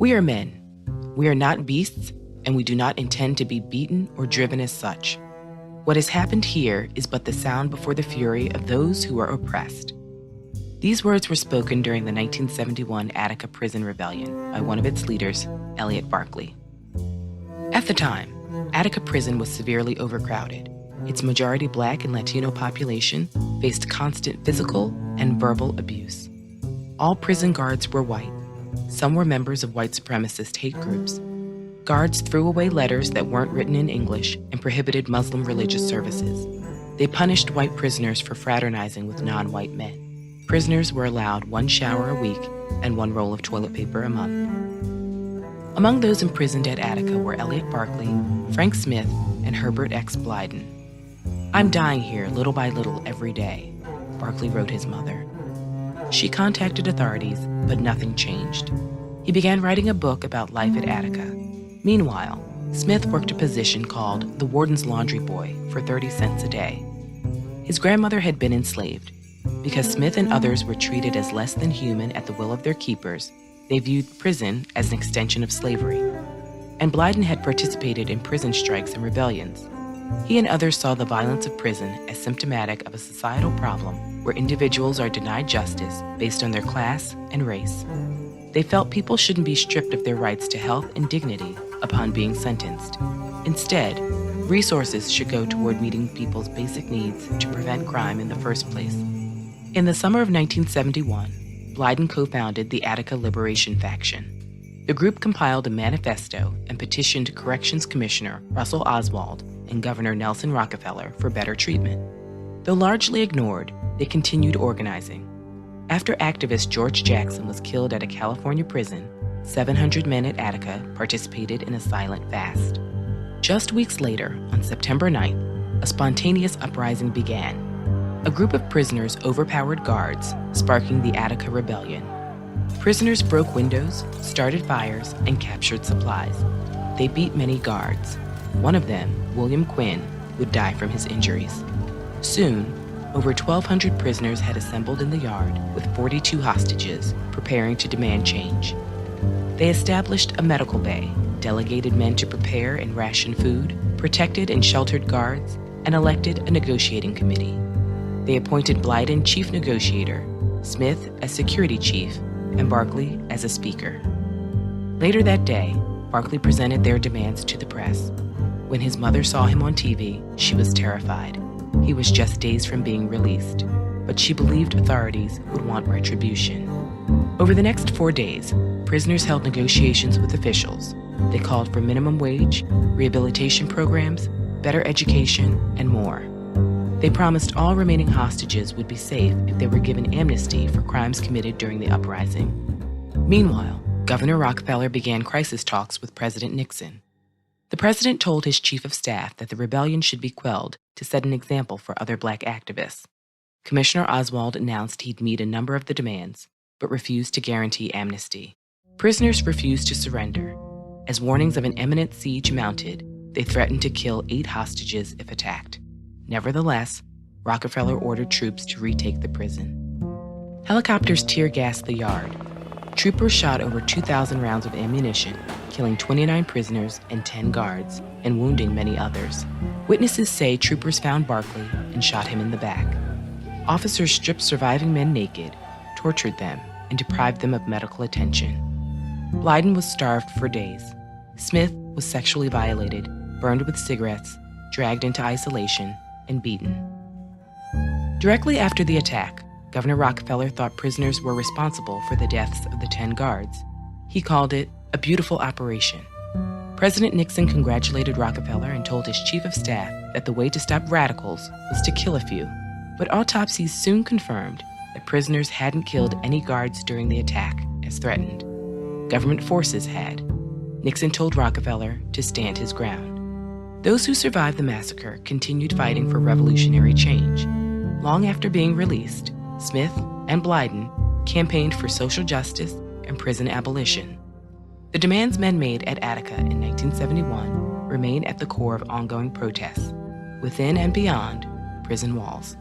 We are men. We are not beasts, and we do not intend to be beaten or driven as such. What has happened here is but the sound before the fury of those who are oppressed. These words were spoken during the 1971 Attica prison rebellion by one of its leaders, Elliot Barkley. At the time, Attica prison was severely overcrowded. Its majority Black and Latino population faced constant physical and verbal abuse. All prison guards were white. Some were members of white supremacist hate groups. Guards threw away letters that weren't written in English and prohibited Muslim religious services. They punished white prisoners for fraternizing with non-white men. Prisoners were allowed 1 shower a week and 1 roll of toilet paper a month. Among those imprisoned at Attica were Elliot Barkley, Frank Smith, and Herbert X. Blyden. "I'm dying here little by little every day," Barkley wrote his mother. She contacted authorities, but nothing changed. He began writing a book about life at Attica. Meanwhile, Smith worked a position called the warden's laundry boy for 30 cents a day. His grandmother had been enslaved. Because Smith and others were treated as less than human at the will of their keepers, they viewed prison as an extension of slavery. And Blyden had participated in prison strikes and rebellions. He and others saw the violence of prison as symptomatic of a societal problem where individuals are denied justice based on their class and race. They felt people shouldn't be stripped of their rights to health and dignity upon being sentenced. Instead, resources should go toward meeting people's basic needs to prevent crime in the first place. In the summer of 1971, Blyden co-founded the Attica Liberation Faction. The group compiled a manifesto and petitioned Corrections Commissioner Russell Oswald and Governor Nelson Rockefeller for better treatment. Though largely ignored, they continued organizing. After activist George Jackson was killed at a California prison, 700 men at Attica participated in a silent fast. Just weeks later, on September 9th, a spontaneous uprising began. A group of prisoners overpowered guards, sparking the Attica Rebellion. Prisoners broke windows, started fires, and captured supplies. They beat many guards. One of them, William Quinn, would die from his injuries. Soon, over 1,200 prisoners had assembled in the yard with 42 hostages, preparing to demand change. They established a medical bay, delegated men to prepare and ration food, protected and sheltered guards, and elected a negotiating committee. They appointed Blyden chief negotiator, Smith as security chief, and Barkley as a speaker. Later that day, Barkley presented their demands to the press. When his mother saw him on TV, she was terrified. He was just days from being released, but she believed authorities would want retribution. Over the next 4 days, prisoners held negotiations with officials. They called for minimum wage, rehabilitation programs, better education, and more. They promised all remaining hostages would be safe if they were given amnesty for crimes committed during the uprising. Meanwhile, Governor Rockefeller began crisis talks with President Nixon. The president told his chief of staff that the rebellion should be quelled to set an example for other Black activists. Commissioner Oswald announced he'd meet a number of the demands, but refused to guarantee amnesty. Prisoners refused to surrender. As warnings of an imminent siege mounted, they threatened to kill 8 hostages if attacked. Nevertheless, Rockefeller ordered troops to retake the prison. Helicopters tear-gassed the yard. Troopers shot over 2,000 rounds of ammunition, killing 29 prisoners and 10 guards, and wounding many others. Witnesses say troopers found Barkley and shot him in the back. Officers stripped surviving men naked, tortured them, and deprived them of medical attention. Blyden was starved for days. Smith was sexually violated, burned with cigarettes, dragged into isolation, and beaten. Directly after the attack, Governor Rockefeller thought prisoners were responsible for the deaths of the 10 guards. He called it a beautiful operation. President Nixon congratulated Rockefeller and told his chief of staff that the way to stop radicals was to kill a few. But autopsies soon confirmed that prisoners hadn't killed any guards during the attack, as threatened. Government forces had. Nixon told Rockefeller to stand his ground. Those who survived the massacre continued fighting for revolutionary change. Long after being released, Smith and Blyden campaigned for social justice and prison abolition. The demands men made at Attica in 1971 remain at the core of ongoing protests, within and beyond prison walls.